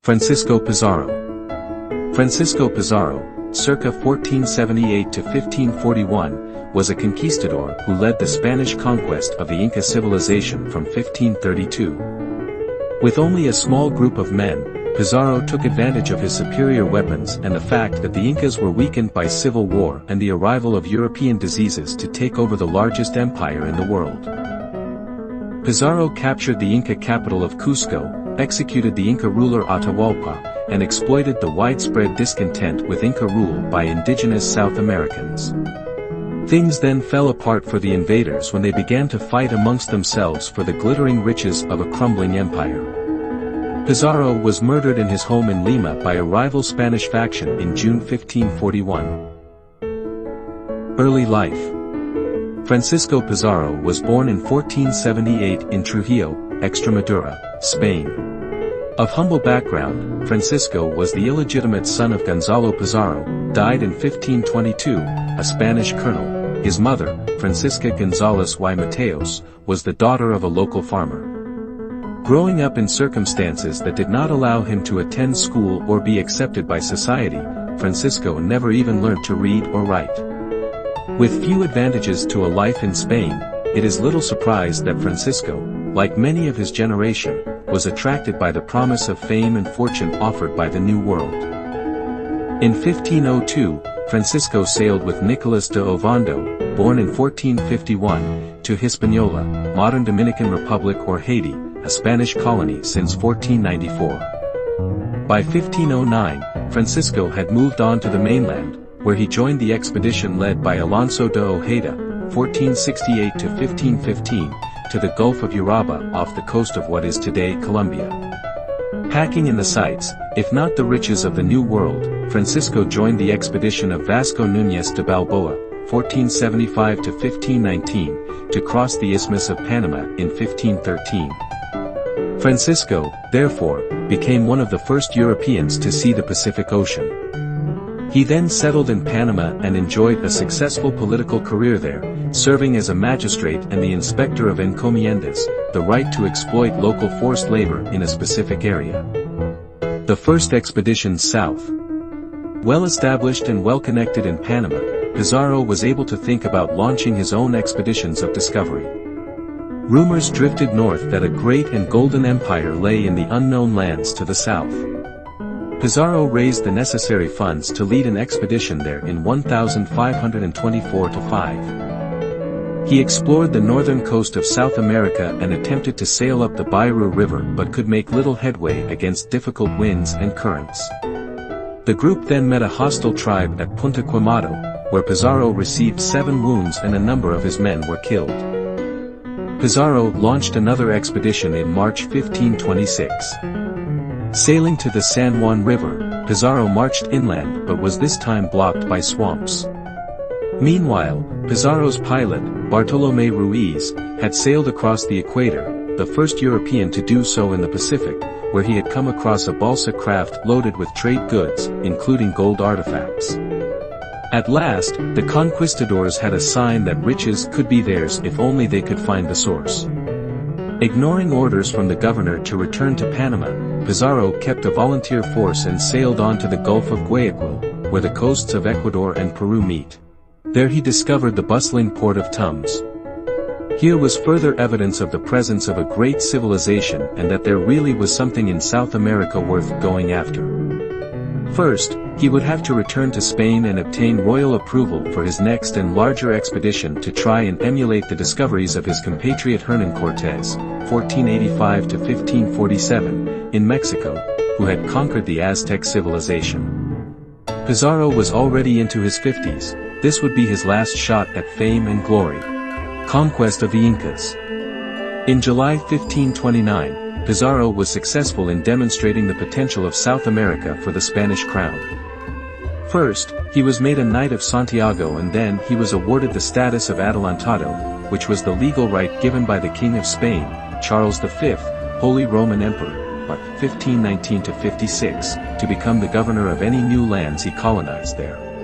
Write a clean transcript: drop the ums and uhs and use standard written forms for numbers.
Francisco Pizarro. Francisco Pizarro, circa 1478 to 1541, was a conquistador who led the Spanish conquest of the Inca civilization from 1532. With only a small group of men, Pizarro took advantage of his superior weapons and the fact that the Incas were weakened by civil war and the arrival of European diseases to take over the largest empire in the world. Pizarro captured the Inca capital of Cusco, executed the Inca ruler Atahualpa, and exploited the widespread discontent with Inca rule by indigenous South Americans. Things then fell apart for the invaders when they began to fight amongst themselves for the glittering riches of a crumbling empire. Pizarro was murdered in his home in Lima by a rival Spanish faction in June 1541. Early life. Francisco Pizarro was born in 1478 in Trujillo, Extremadura, Spain. Of humble background, Francisco was the illegitimate son of Gonzalo Pizarro, died in 1522, a Spanish colonel. His mother, Francisca González y Mateos, was the daughter of a local farmer. Growing up in circumstances that did not allow him to attend school or be accepted by society, Francisco never even learned to read or write. With few advantages to a life in Spain, it is little surprise that Francisco, like many of his generation, was attracted by the promise of fame and fortune offered by the New World. In 1502, Francisco sailed with Nicolas de Ovando, born in 1451, to Hispaniola, modern Dominican Republic or Haiti, a Spanish colony since 1494. By 1509, Francisco had moved on to the mainland, where he joined the expedition led by Alonso de Ojeda, 1468 to 1515, to the Gulf of Uraba off the coast of what is today Colombia. Packing in the sights, if not the riches of the New World, Francisco joined the expedition of Vasco Núñez de Balboa, 1475 to 1519, to cross the Isthmus of Panama in 1513. Francisco, therefore, became one of the first Europeans to see the Pacific Ocean. He then settled in Panama and enjoyed a successful political career there, serving as a magistrate and the inspector of encomiendas, the right to exploit local forced labor in a specific area. The first expedition south. Well established and well connected in Panama, Pizarro was able to think about launching his own expeditions of discovery. Rumors drifted north that a great and golden empire lay in the unknown lands to the south. Pizarro raised the necessary funds to lead an expedition there in 1524-5. He explored the northern coast of South America and attempted to sail up the Bairu River but could make little headway against difficult winds and currents. The group then met a hostile tribe at Punta Quemado, where Pizarro received 7 wounds and a number of his men were killed. Pizarro launched another expedition in March 1526. Sailing to the San Juan River, Pizarro marched inland but was this time blocked by swamps. Meanwhile, Pizarro's pilot, Bartolomé Ruiz, had sailed across the equator, the first European to do so in the Pacific, where he had come across a balsa craft loaded with trade goods, including gold artifacts. At last, the conquistadors had a sign that riches could be theirs if only they could find the source. Ignoring orders from the governor to return to Panama, Pizarro kept a volunteer force and sailed on to the Gulf of Guayaquil, where the coasts of Ecuador and Peru meet. There he discovered the bustling port of Tumbes. Here was further evidence of the presence of a great civilization and that there really was something in South America worth going after. First, he would have to return to Spain and obtain royal approval for his next and larger expedition to try and emulate the discoveries of his compatriot Hernán Cortés, 1485 to 1547, in Mexico, who had conquered the Aztec civilization. Pizarro was already into his 50s, this would be his last shot at fame and glory. Conquest of the Incas. In July 1529, Pizarro was successful in demonstrating the potential of South America for the Spanish crown. First, he was made a Knight of Santiago and then he was awarded the status of Adelantado, which was the legal right given by the King of Spain, Charles V, Holy Roman Emperor, 1519 to 56, to become the governor of any new lands he colonized there.